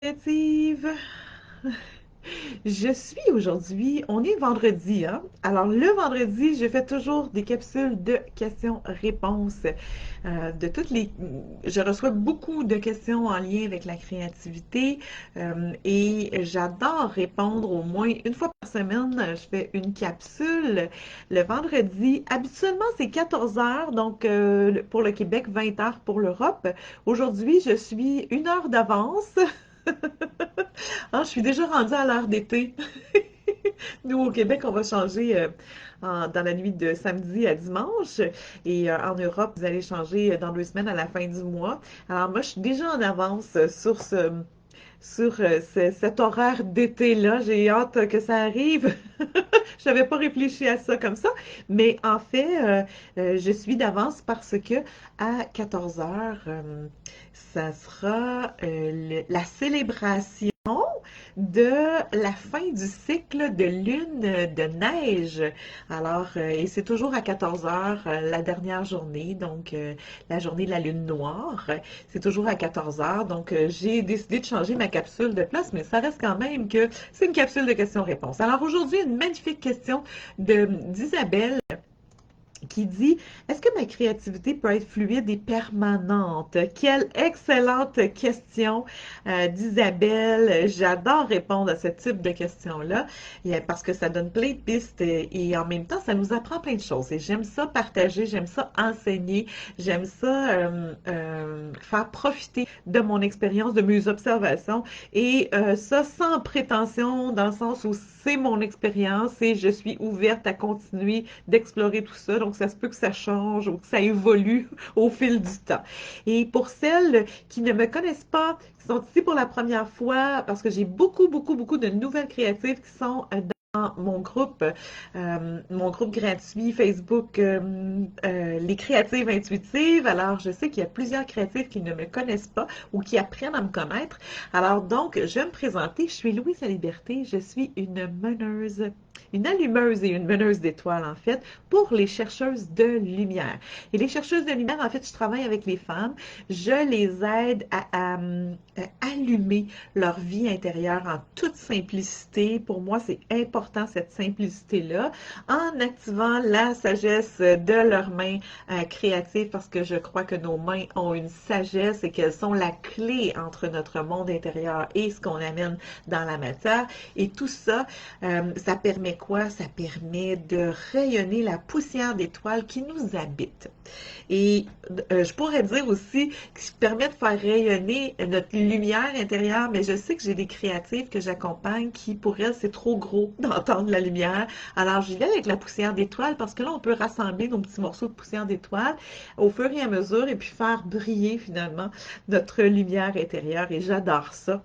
créative. Je suis aujourd'hui, on est vendredi, hein? Alors le vendredi, je fais toujours des capsules de questions-réponses. De toutes les, je reçois beaucoup de questions en lien avec la créativité et j'adore répondre au moins une fois par semaine. Je fais une capsule le vendredi. Habituellement, c'est 14 heures, donc pour le Québec, 20 heures pour l'Europe. Aujourd'hui, je suis une heure d'avance. Ah, je suis déjà rendue à l'heure d'été. Nous, au Québec, on va changer dans la nuit de samedi à dimanche. Et en Europe, vous allez changer dans 2 semaines à la fin du mois. Alors moi, je suis déjà en avance sur cet horaire d'été-là. J'ai hâte que ça arrive. Je n'avais pas réfléchi à ça comme ça. Mais en fait, je suis d'avance parce que à 14 heures, ça sera la célébration de la fin du cycle de lune de neige. Alors, et c'est toujours à 14 heures la dernière journée, donc la journée de la lune noire. C'est toujours à 14 heures, donc j'ai décidé de changer ma capsule de place, mais ça reste quand même que c'est une capsule de questions-réponses. Alors aujourd'hui, une magnifique question d'Isabelle qui dit: Est-ce que ma créativité peut être fluide et permanente? Quelle excellente question d'Isabelle. J'adore répondre à ce type de questions-là parce que ça donne plein de pistes et en même temps, ça nous apprend plein de choses. Et j'aime ça partager, j'aime ça enseigner, j'aime ça faire profiter de mon expérience, de mes observations et ça sans prétention dans le sens où c'est mon expérience et je suis ouverte à continuer d'explorer tout ça. Donc, ça se peut que ça change ou que ça évolue au fil du temps. Et pour celles qui ne me connaissent pas, qui sont ici pour la première fois, parce que j'ai beaucoup, beaucoup, beaucoup de nouvelles créatives qui sont dans mon groupe gratuit Facebook, les créatives intuitives. Alors, je sais qu'il y a plusieurs créatifs qui ne me connaissent pas ou qui apprennent à me connaître. Alors, donc, je vais me présenter. Je suis Louise La Liberté. Je suis une allumeuse et une meneuse d'étoiles, en fait, pour les chercheuses de lumière. Et les chercheuses de lumière, en fait, je travaille avec les femmes. Je les aide à allumer leur vie intérieure en toute simplicité. Pour moi, c'est important cette simplicité-là, en activant la sagesse de leurs mains créatives, parce que je crois que nos mains ont une sagesse et qu'elles sont la clé entre notre monde intérieur et ce qu'on amène dans la matière. Et tout ça, ça permet quoi? Ça permet de rayonner la poussière d'étoiles qui nous habite. Et je pourrais dire aussi que ça permet de faire rayonner notre lumière intérieure, mais je sais que j'ai des créatives que j'accompagne qui, pour elles, c'est trop gros d'entendre la lumière. Alors, j'y vais avec la poussière d'étoile parce que là, on peut rassembler nos petits morceaux de poussière d'étoile au fur et à mesure et puis faire briller finalement notre lumière intérieure. Et j'adore ça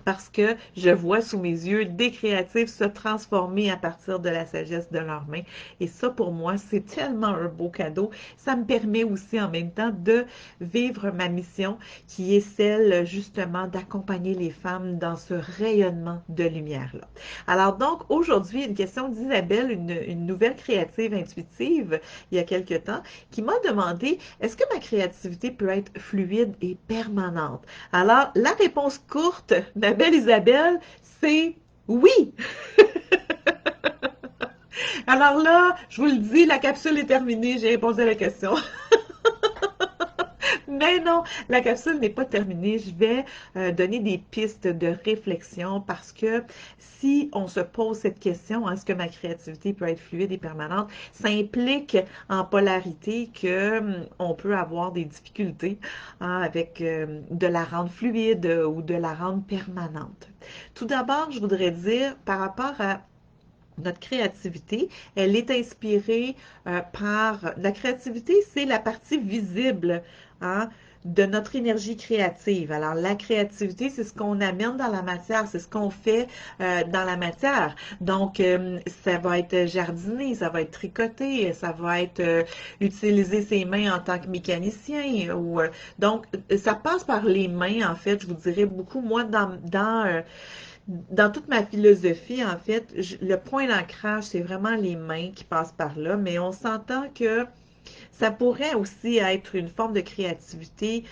parce que je vois sous mes yeux des créatifs se transformer à partir de la sagesse de leurs mains. Et ça, pour moi, c'est tellement un beau cadeau. Ça me permet aussi en même temps de vivre ma mission qui est celle justement d'accompagner les femmes dans ce rayonnement de lumière-là. Alors donc, aujourd'hui, une question d'Isabelle, une nouvelle créative intuitive, il y a quelque temps, qui m'a demandé, est-ce que ma créativité peut être fluide et permanente? Alors, la réponse courte, ma belle Isabelle, c'est oui. Alors là, je vous le dis, la capsule est terminée, j'ai répondu à la question. Mais non, la capsule n'est pas terminée. Je vais donner des pistes de réflexion parce que si on se pose cette question, est-ce que ma créativité peut être fluide et permanente, ça implique en polarité que on peut avoir des difficultés avec de la rendre fluide ou de la rendre permanente. Tout d'abord, je voudrais dire par rapport à notre créativité, elle est inspirée par... La créativité, c'est la partie visible, hein, de notre énergie créative. Alors, la créativité, c'est ce qu'on amène dans la matière, c'est ce qu'on fait dans la matière. Donc, ça va être jardiner, ça va être tricoter, ça va être utiliser ses mains en tant que mécanicien. Donc, ça passe par les mains, en fait, je vous dirais beaucoup. Moi, dans toute ma philosophie, en fait, le point d'ancrage, c'est vraiment les mains qui passent par là, mais on s'entend que ça pourrait aussi être une forme de créativité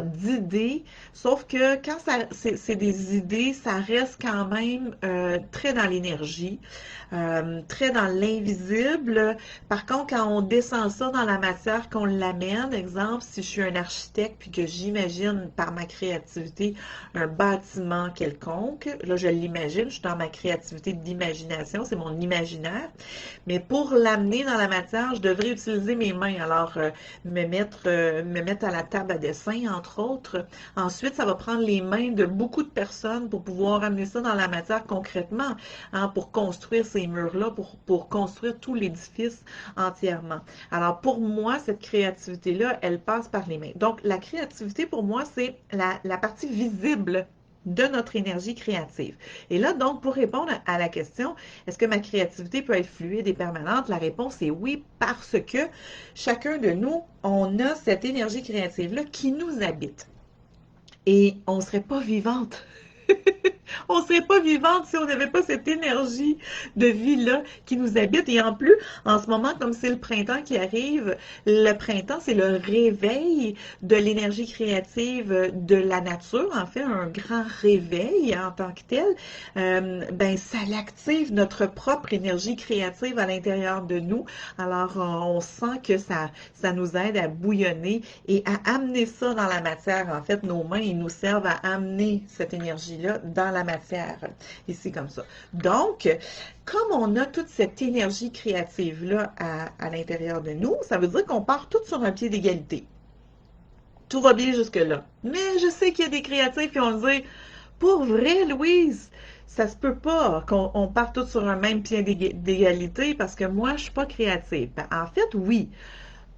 d'idées, sauf que quand c'est des idées, ça reste quand même très dans l'énergie, très dans l'invisible. Par contre, quand on descend ça dans la matière, qu'on l'amène, exemple, si je suis un architecte puis que j'imagine par ma créativité un bâtiment quelconque, là je l'imagine, je suis dans ma créativité d'imagination, c'est mon imaginaire, mais pour l'amener dans la matière, je devrais utiliser mes mains. Alors, me mettre à la table à dessin, entre autres. Ensuite, ça va prendre les mains de beaucoup de personnes pour pouvoir amener ça dans la matière concrètement, hein, pour construire ces murs-là, pour construire tout l'édifice entièrement. Alors, pour moi, cette créativité-là, elle passe par les mains. Donc, la créativité, pour moi, c'est la partie visible de notre énergie créative. Et là, donc, pour répondre à la question, est-ce que ma créativité peut être fluide et permanente? La réponse est oui, parce que chacun de nous, on a cette énergie créative-là qui nous habite. Et on ne serait pas vivante. On ne serait pas vivante si on n'avait pas cette énergie de vie-là qui nous habite. Et en plus, en ce moment, comme c'est le printemps qui arrive, le printemps, c'est le réveil de l'énergie créative de la nature, en fait, un grand réveil en tant que tel. Ben, ça l'active notre propre énergie créative à l'intérieur de nous. Alors, on sent que ça nous aide à bouillonner et à amener ça dans la matière. En fait, nos mains, ils nous servent à amener cette énergie-là dans la matière, ici comme ça. Donc, comme on a toute cette énergie créative-là à l'intérieur de nous, ça veut dire qu'on part tous sur un pied d'égalité. Tout va bien jusque-là. Mais je sais qu'il y a des créatifs qui vont dire, pour vrai, Louise, ça se peut pas qu'on parte tous sur un même pied d'égalité parce que moi, je suis pas créative. Ben, en fait, oui.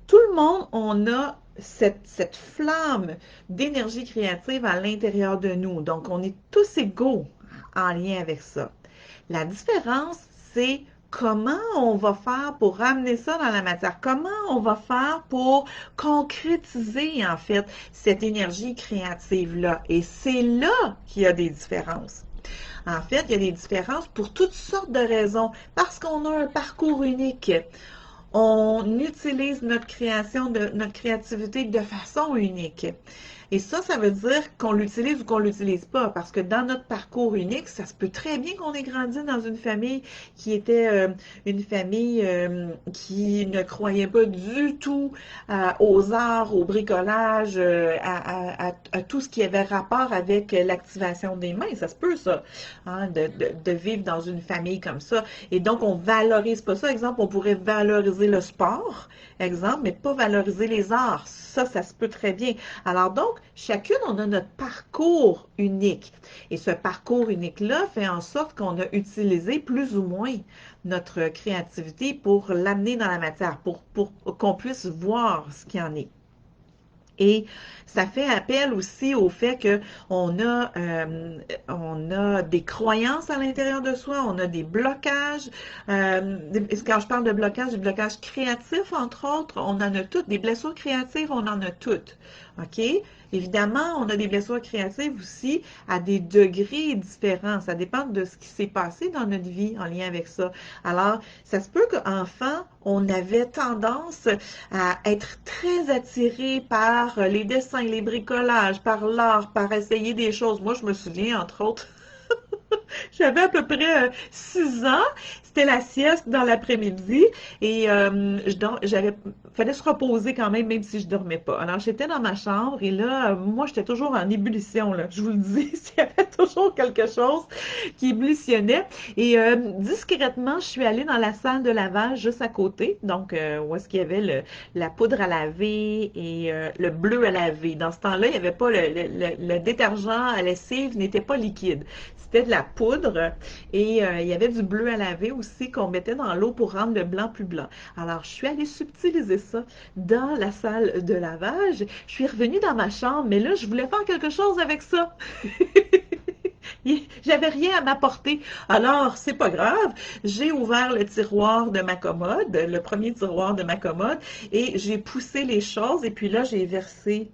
Tout le monde, on a cette flamme d'énergie créative à l'intérieur de nous. Donc, on est tous égaux en lien avec ça. La différence, c'est comment on va faire pour ramener ça dans la matière? Comment on va faire pour concrétiser, en fait, cette énergie créative-là? Et c'est là qu'il y a des différences. En fait, il y a des différences pour toutes sortes de raisons. Parce qu'on a un parcours unique. On utilise notre création, notre créativité de façon unique. Et ça veut dire qu'on l'utilise ou qu'on l'utilise pas, parce que dans notre parcours unique, ça se peut très bien qu'on ait grandi dans une famille qui était une famille qui ne croyait pas du tout aux arts, au bricolage, à tout ce qui avait rapport avec l'activation des mains. Ça se peut, ça, hein, de vivre dans une famille comme ça. Et donc, on valorise pas ça. Exemple, on pourrait valoriser le sport, exemple, mais pas valoriser les arts. Ça se peut très bien. Alors donc, chacune, on a notre parcours unique. Et ce parcours unique-là fait en sorte qu'on a utilisé plus ou moins notre créativité pour l'amener dans la matière, pour qu'on puisse voir ce qu'il y en est. Et ça fait appel aussi au fait que on a des croyances à l'intérieur de soi, on a des blocages. Quand je parle de blocage, des blocages créatifs, entre autres, on en a toutes. Des blessures créatives, on en a toutes. OK? Évidemment, on a des blessures créatives aussi à des degrés différents. Ça dépend de ce qui s'est passé dans notre vie en lien avec ça. Alors, ça se peut qu'enfant, on avait tendance à être très attiré par les dessins, les bricolages, par l'art, par essayer des choses. Moi, je me souviens, entre autres, j'avais à peu près 6 ans. C'était la sieste dans l'après-midi et fallait se reposer quand même si je dormais pas. Alors, j'étais dans ma chambre et là, moi, j'étais toujours en ébullition, là. Je vous le dis, il y avait toujours quelque chose qui ébullitionait. Et discrètement, je suis allée dans la salle de lavage juste à côté, donc où est-ce qu'il y avait la poudre à laver et le bleu à laver. Dans ce temps-là, il n'y avait pas le détergent à lessive n'était pas liquide. C'était de la poudre et il y avait du bleu à laver aussi qu'on mettait dans l'eau pour rendre le blanc plus blanc. Alors, je suis allée subtiliser ça dans la salle de lavage. Je suis revenue dans ma chambre, mais là, je voulais faire quelque chose avec ça. J'avais rien à m'apporter. Alors, c'est pas grave. J'ai ouvert le tiroir de ma commode, le premier tiroir de ma commode, et j'ai poussé les choses. Et puis là, j'ai versé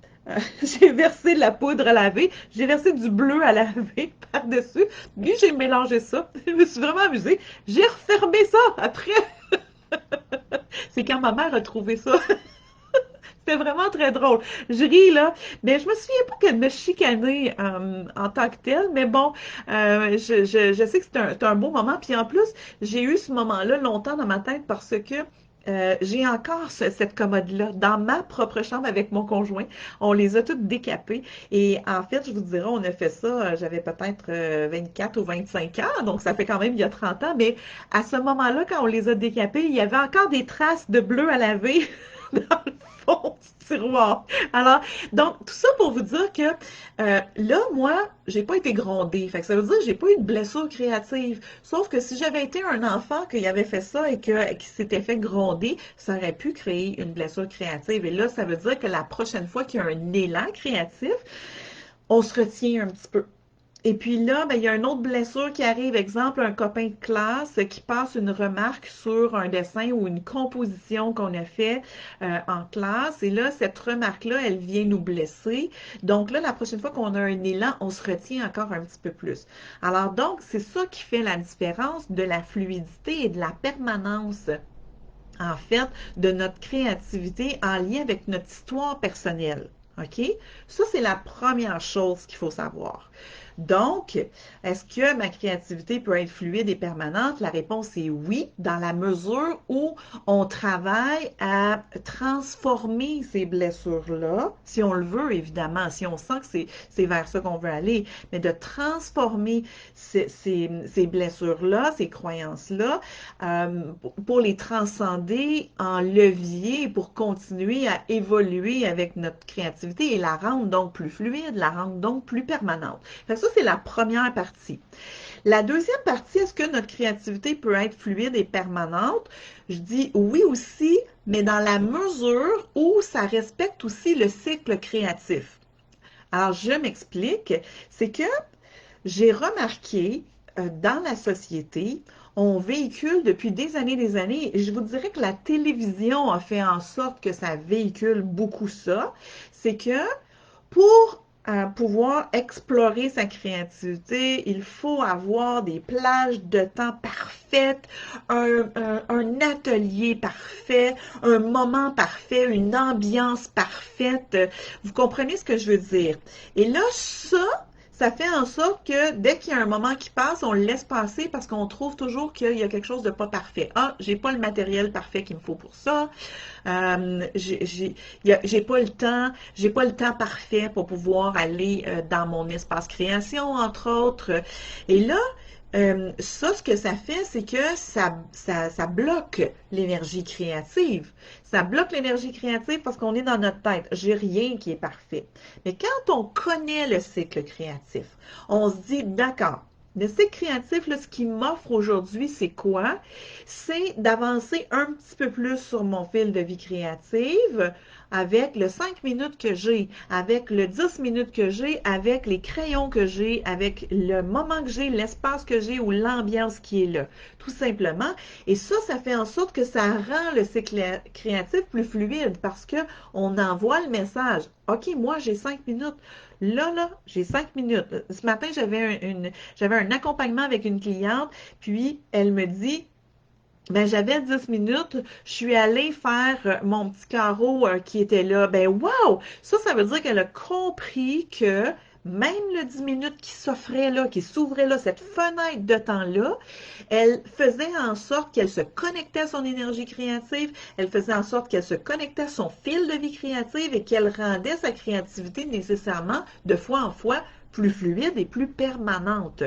la poudre à laver, j'ai versé du bleu à laver par-dessus, puis j'ai mélangé ça. Je me suis vraiment amusée. J'ai refermé ça après. C'est quand ma mère a trouvé ça. C'était vraiment très drôle. Je ris là, mais je me souviens pas qu'elle me chicanait en tant que telle, mais bon, je sais que c'est un beau moment. Puis en plus, j'ai eu ce moment-là longtemps dans ma tête parce que j'ai encore cette commode-là dans ma propre chambre avec mon conjoint. On les a toutes décapées. Et en fait, je vous dirais, on a fait ça, j'avais peut-être 24 ou 25 ans, donc ça fait quand même il y a 30 ans. Mais à ce moment-là, quand on les a décapées, il y avait encore des traces de bleu à laver dans le fond du tiroir. Alors, donc, tout ça pour vous dire que là, moi, j'ai pas été grondée. Fait que ça veut dire que j'ai pas eu de blessure créative. Sauf que si j'avais été un enfant qui avait fait ça et qui s'était fait gronder, ça aurait pu créer une blessure créative. Et là, ça veut dire que la prochaine fois qu'il y a un élan créatif, on se retient un petit peu. Et puis là, ben, il y a une autre blessure qui arrive, exemple, un copain de classe qui passe une remarque sur un dessin ou une composition qu'on a fait en classe. Et là, cette remarque-là, elle vient nous blesser. Donc là, la prochaine fois qu'on a un élan, on se retient encore un petit peu plus. Alors donc, c'est ça qui fait la différence de la fluidité et de la permanence en fait, de notre créativité en lien avec notre histoire personnelle. OK? Ça, c'est la première chose qu'il faut savoir. Donc, est-ce que ma créativité peut être fluide et permanente? La réponse est oui, dans la mesure où on travaille à transformer ces blessures-là, si on le veut, évidemment, si on sent que c'est vers ça qu'on veut aller, mais de transformer ces blessures-là, ces croyances-là, pour les transcender en levier pour continuer à évoluer avec notre créativité et la rendre donc plus fluide, la rendre donc plus permanente. Fait que ça, c'est la première partie. La deuxième partie, est-ce que notre créativité peut être fluide et permanente? Je dis oui aussi, mais dans la mesure où ça respecte aussi le cycle créatif. Alors, je m'explique. C'est que j'ai remarqué dans la société, on véhicule depuis des années, et je vous dirais que la télévision a fait en sorte que ça véhicule beaucoup ça, c'est que pour pouvoir explorer sa créativité, il faut avoir des plages de temps parfaites, un atelier parfait, un moment parfait, une ambiance parfaite. Vous comprenez ce que je veux dire? Et là, ça fait en sorte que dès qu'il y a un moment qui passe, on le laisse passer parce qu'on trouve toujours qu'il y a quelque chose de pas parfait. Ah, j'ai pas le matériel parfait qu'il me faut pour ça. J'ai pas le temps, j'ai pas le temps parfait pour pouvoir aller dans mon espace création, entre autres. Et là, ça, ce que ça fait, c'est que ça bloque l'énergie créative. Ça bloque l'énergie créative parce qu'on est dans notre tête. J'ai rien qui est parfait. Mais quand on connaît le cycle créatif, on se dit, d'accord, le cycle créatif, là, ce qu'il m'offre aujourd'hui, c'est quoi? C'est d'avancer un petit peu plus sur mon fil de vie créative avec le 5 minutes que j'ai, avec le 10 minutes que j'ai, avec les crayons que j'ai, avec le moment que j'ai, l'espace que j'ai ou l'ambiance qui est là, tout simplement. Et ça fait en sorte que ça rend le cycle créatif plus fluide parce que on envoie le message. OK, moi, j'ai 5 minutes. Là, j'ai 5 minutes. Ce matin, j'avais un accompagnement avec une cliente, puis elle me dit, ben, j'avais 10 minutes, je suis allée faire mon petit carreau qui était là. Ben, wow! Ça veut dire qu'elle a compris que même le 10 minutes qui s'offrait là, qui s'ouvrait là, cette fenêtre de temps-là, elle faisait en sorte qu'elle se connectait à son énergie créative, elle faisait en sorte qu'elle se connectait à son fil de vie créative et qu'elle rendait sa créativité nécessairement de fois en fois plus fluide et plus permanente.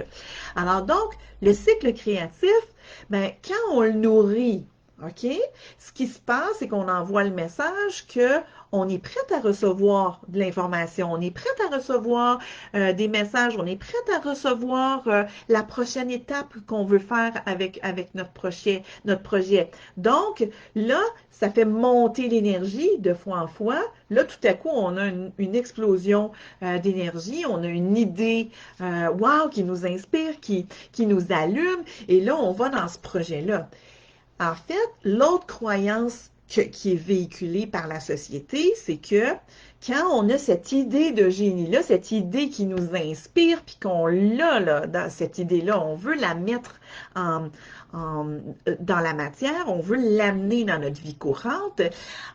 Alors donc, le cycle créatif, ben, quand on le nourrit, OK? Ce qui se passe, c'est qu'on envoie le message que on est prêt à recevoir de l'information, on est prêt à recevoir des messages, on est prêt à recevoir la prochaine étape qu'on veut faire avec notre projet. Donc, là, ça fait monter l'énergie de fois en fois. Là, tout à coup, on a une explosion d'énergie, on a une idée, wow, qui nous inspire, qui nous allume, et là, on va dans ce projet-là. En fait, l'autre croyance qui est véhiculée par la société, c'est que quand on a cette idée de génie-là, cette idée qui nous inspire, puis qu'on l'a là, dans cette idée-là, on veut la mettre en, en- dans la matière, on veut l'amener dans notre vie courante.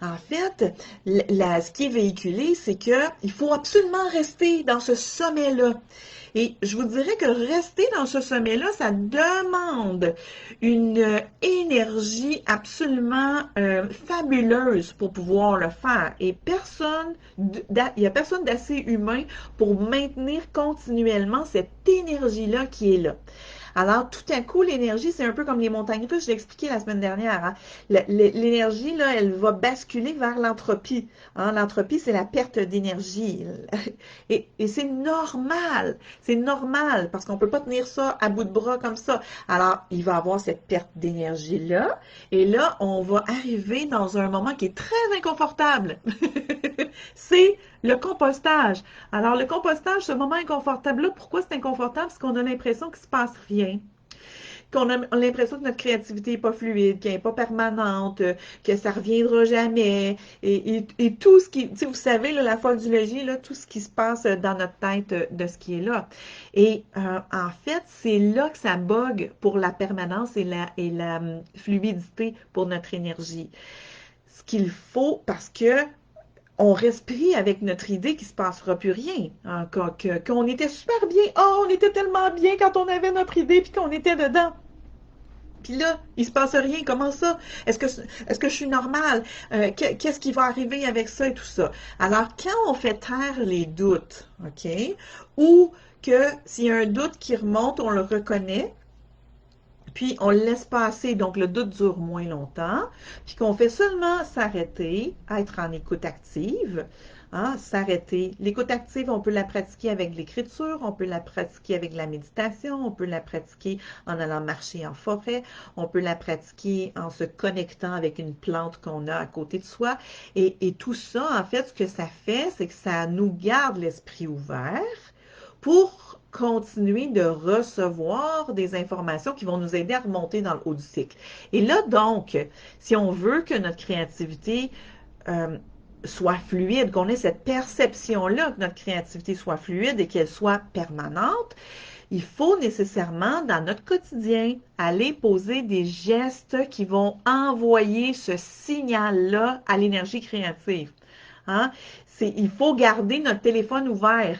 En fait, ce qui est véhiculé, c'est que il faut absolument rester dans ce sommet-là. Et je vous dirais que rester dans ce sommet-là, ça demande une énergie absolument fabuleuse pour pouvoir le faire. Et il n'y a personne d'assez humain pour maintenir continuellement cette énergie-là qui est là. Alors, tout à coup, l'énergie, c'est un peu comme les montagnes russes, je l'ai expliqué la semaine dernière. Hein. L'énergie, là, elle va basculer vers l'entropie. Hein. L'entropie, c'est la perte d'énergie. Et c'est normal, parce qu'on ne peut pas tenir ça à bout de bras comme ça. Alors, il va y avoir cette perte d'énergie-là, et là, on va arriver dans un moment qui est très inconfortable. C'est le compostage. Alors, le compostage, ce moment inconfortable-là, pourquoi c'est inconfortable? Parce qu'on a l'impression qu'il ne se passe rien, qu'on a l'impression que notre créativité n'est pas fluide, qu'elle n'est pas permanente, que ça ne reviendra jamais, et tout ce qui, tu sais, vous savez, là, la folle du logis, là, tout ce qui se passe dans notre tête de ce qui est là. Et en fait, c'est là que ça bug pour la permanence et la fluidité pour notre énergie. Ce qu'il faut, parce que on respire avec notre idée qu'il ne se passera plus rien. Hein, qu'on était super bien. Oh, on était tellement bien quand on avait notre idée puis qu'on était dedans. Puis là, il se passe rien. Comment ça? Est-ce que je suis normale? Qu'est-ce qui va arriver avec ça et tout ça? Alors, quand on fait taire les doutes, OK? Ou que s'il y a un doute qui remonte, on le reconnaît, puis on le laisse passer, donc le doute dure moins longtemps, puis qu'on fait seulement s'arrêter, être en écoute active, hein, s'arrêter. L'écoute active, on peut la pratiquer avec l'écriture, on peut la pratiquer avec la méditation, on peut la pratiquer en allant marcher en forêt, on peut la pratiquer en se connectant avec une plante qu'on a à côté de soi. Et tout ça, en fait, ce que ça fait, c'est que ça nous garde l'esprit ouvert pour continuer de recevoir des informations qui vont nous aider à remonter dans le haut du cycle. Et là, donc, si on veut que notre créativité soit fluide, qu'on ait cette perception-là que notre créativité soit fluide et qu'elle soit permanente, il faut nécessairement, dans notre quotidien, aller poser des gestes qui vont envoyer ce signal-là à l'énergie créative. Hein? Il faut garder notre téléphone ouvert.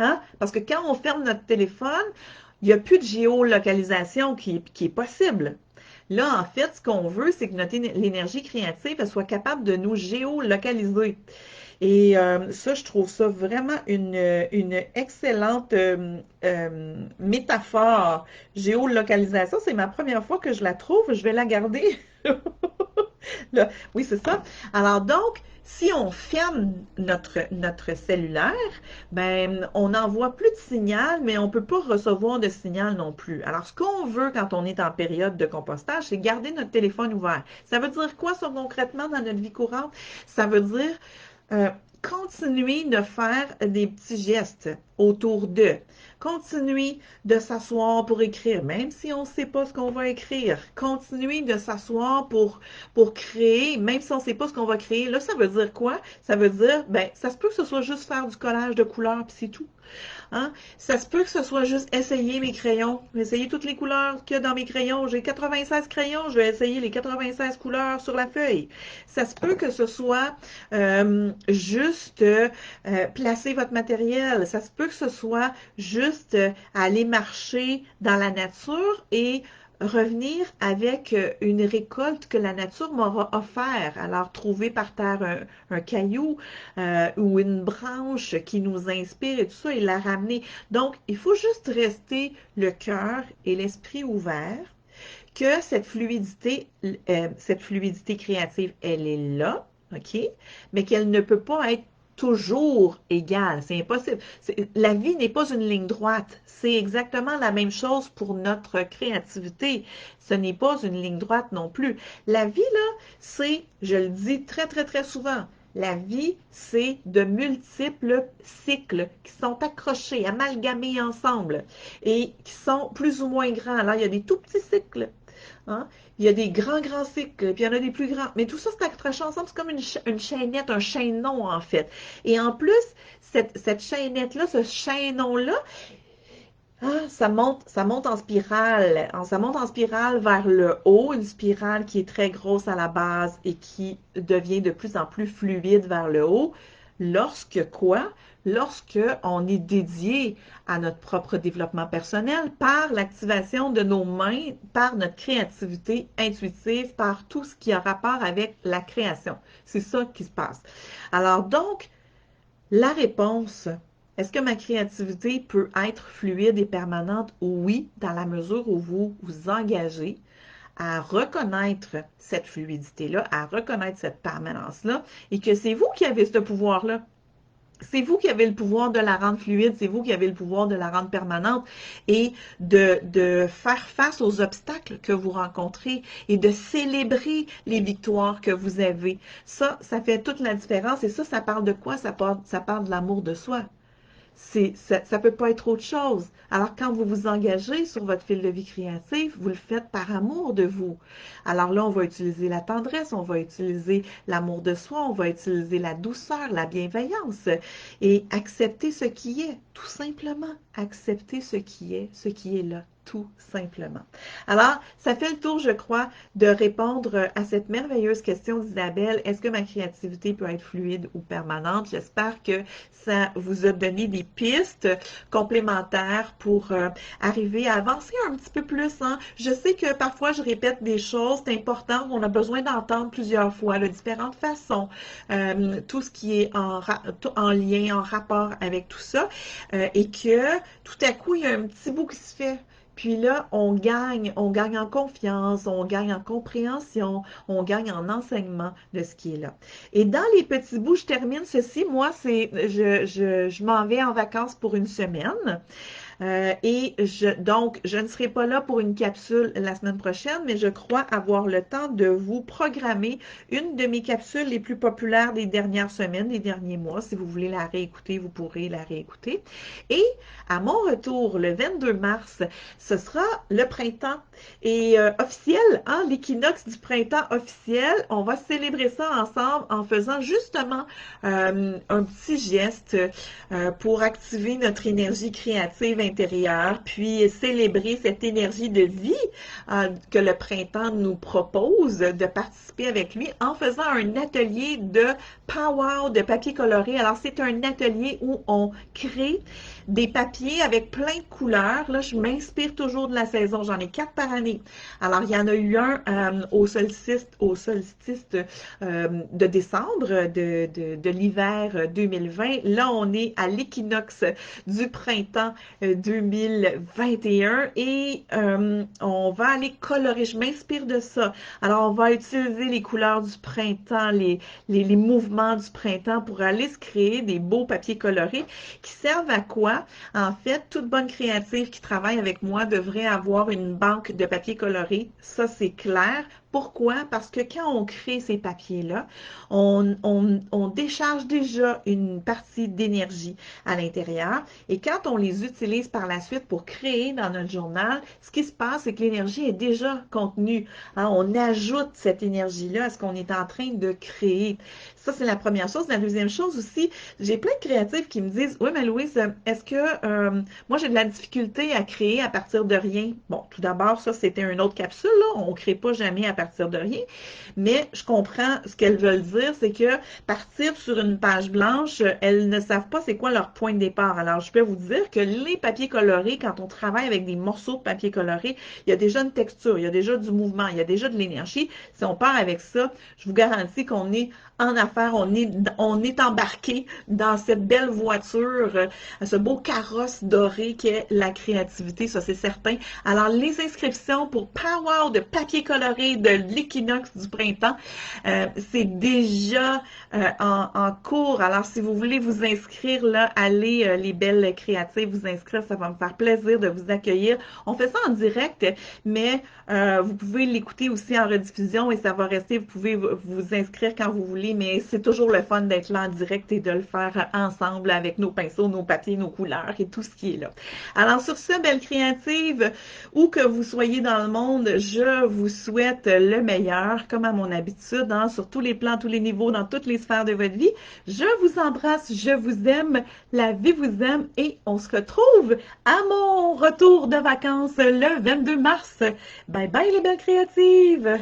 Hein? Parce que quand on ferme notre téléphone, il n'y a plus de géolocalisation qui est possible. Là, en fait, ce qu'on veut, c'est que l'énergie créative elle soit capable de nous géolocaliser. Et ça, je trouve ça vraiment une excellente métaphore. Géolocalisation, c'est ma première fois que je la trouve. Je vais la garder. Là, oui, c'est ça. Alors donc, si on ferme notre cellulaire, ben, on n'envoie plus de signal, mais on ne peut pas recevoir de signal non plus. Alors, ce qu'on veut quand on est en période de compostage, c'est garder notre téléphone ouvert. Ça veut dire quoi, ça, concrètement, dans notre vie courante? Ça veut dire euh, continuer de faire des petits gestes autour d'eux. Continuer de s'asseoir pour écrire, même si on ne sait pas ce qu'on va écrire. Continuer de s'asseoir pour créer, même si on ne sait pas ce qu'on va créer. Là, ça veut dire quoi? Ça veut dire, ben, ça se peut que ce soit juste faire du collage de couleurs, puis c'est tout. Hein? Ça se peut que ce soit juste essayer mes crayons, essayer toutes les couleurs qu'il y a dans mes crayons. J'ai 96 crayons, je vais essayer les 96 couleurs sur la feuille. Ça se peut que ce soit juste placer votre matériel. Ça se peut que ce soit juste aller marcher dans la nature et revenir avec une récolte que la nature m'aura offert. Alors, trouver par terre un caillou ou une branche qui nous inspire et tout ça et la ramener. Donc, il faut juste rester le cœur et l'esprit ouvert, que cette fluidité créative, elle est là, OK? Mais qu'elle ne peut pas être toujours égale. C'est impossible. La vie n'est pas une ligne droite. C'est exactement la même chose pour notre créativité. Ce n'est pas une ligne droite non plus. La vie, là, c'est, je le dis très, très, très souvent, la vie, c'est de multiples cycles qui sont accrochés, amalgamés ensemble et qui sont plus ou moins grands. Alors, il y a des tout petits cycles Hein? Il y a des grands, grands cycles, puis il y en a des plus grands. Mais tout ça, c'est accroché ensemble, c'est comme une chaînette, un chaînon, en fait. Et en plus, cette chaînette-là, ce chaînon-là, ça monte en spirale. Ça monte en spirale vers le haut, une spirale qui est très grosse à la base et qui devient de plus en plus fluide vers le haut. Lorsque quoi? Lorsque on est dédié à notre propre développement personnel par l'activation de nos mains, par notre créativité intuitive, par tout ce qui a rapport avec la création. C'est ça qui se passe. Alors donc, la réponse, est-ce que ma créativité peut être fluide et permanente? Oui, dans la mesure où vous vous engagez à reconnaître cette fluidité-là, à reconnaître cette permanence-là, et que c'est vous qui avez ce pouvoir-là. C'est vous qui avez le pouvoir de la rendre fluide, c'est vous qui avez le pouvoir de la rendre permanente et de faire face aux obstacles que vous rencontrez et de célébrer les victoires que vous avez. Ça fait toute la différence et ça parle de quoi? Ça parle de l'amour de soi. Ça peut pas être autre chose. Alors, quand vous vous engagez sur votre fil de vie créatif, vous le faites par amour de vous. Alors là, on va utiliser la tendresse, on va utiliser l'amour de soi, on va utiliser la douceur, la bienveillance et accepter ce qui est, tout simplement. Accepter ce qui est là, tout simplement. Alors, ça fait le tour, je crois, de répondre à cette merveilleuse question d'Isabelle. Est-ce que ma créativité peut être fluide ou permanente? J'espère que ça vous a donné des pistes complémentaires pour arriver à avancer un petit peu plus. Hein? Je sais que parfois je répète des choses, c'est important, on a besoin d'entendre plusieurs fois de différentes façons, tout ce qui est en lien, en rapport avec tout ça, et que tout à coup, il y a un petit bout qui se fait. Puis là, on gagne en confiance, on gagne en compréhension, on gagne en enseignement de ce qui est là. Et dans les petits bouts, je termine ceci. Moi, je m'en vais en vacances pour une semaine. Donc, je ne serai pas là pour une capsule la semaine prochaine, mais je crois avoir le temps de vous programmer une de mes capsules les plus populaires des dernières semaines, des derniers mois. Si vous voulez la réécouter, vous pourrez la réécouter. Et à mon retour, le 22 mars, ce sera le printemps. Et officiel, hein, l'équinoxe du printemps officiel, on va célébrer ça ensemble en faisant justement un petit geste pour activer notre énergie créative intérieure, puis célébrer cette énergie de vie que le printemps nous propose, de participer avec lui en faisant un atelier de power de papier coloré. Alors, c'est un atelier où on crée des papiers avec plein de couleurs. Là, je m'inspire toujours de la saison. J'en ai 4 par année. Alors, il y en a eu un au solstice de décembre de l'hiver 2020. Là, on est à l'équinoxe du printemps 2021 et on va aller colorer. Je m'inspire de ça. Alors, on va utiliser les couleurs du printemps, les mouvements du printemps pour aller se créer des beaux papiers colorés qui servent à quoi? En fait, toute bonne créative qui travaille avec moi devrait avoir une banque de papier coloré. Ça, c'est clair. Pourquoi? Parce que quand on crée ces papiers-là, on décharge déjà une partie d'énergie à l'intérieur et quand on les utilise par la suite pour créer dans notre journal, ce qui se passe, c'est que l'énergie est déjà contenue. Hein, on ajoute cette énergie-là à ce qu'on est en train de créer. Ça, c'est la première chose. La deuxième chose aussi, j'ai plein de créatifs qui me disent, oui, mais Louise, est-ce que moi, j'ai de la difficulté à créer à partir de rien? Bon, tout d'abord, ça, c'était une autre capsule, là. On ne crée pas jamais à partir de rien. Mais je comprends ce qu'elles veulent dire, c'est que partir sur une page blanche, elles ne savent pas c'est quoi leur point de départ. Alors, je peux vous dire que les papiers colorés, quand on travaille avec des morceaux de papier coloré, il y a déjà une texture, il y a déjà du mouvement, il y a déjà de l'énergie. Si on part avec ça, je vous garantis qu'on est en affaires, on est embarqué dans cette belle voiture, ce beau carrosse doré qu'est la créativité, ça c'est certain. Alors, les inscriptions pour Power de papier coloré de l'équinoxe du printemps, c'est déjà en cours. Alors, si vous voulez vous inscrire, là, allez, les belles créatives, vous inscrire, ça va me faire plaisir de vous accueillir. On fait ça en direct, mais vous pouvez l'écouter aussi en rediffusion et ça va rester, vous pouvez vous inscrire quand vous voulez parler, mais c'est toujours le fun d'être là en direct et de le faire ensemble avec nos pinceaux, nos papiers, nos couleurs et tout ce qui est là. Alors sur ce, belle créative, où que vous soyez dans le monde, je vous souhaite le meilleur, comme à mon habitude, hein, sur tous les plans, tous les niveaux, dans toutes les sphères de votre vie. Je vous embrasse, je vous aime, la vie vous aime et on se retrouve à mon retour de vacances le 22 mars. Bye bye les belles créatives!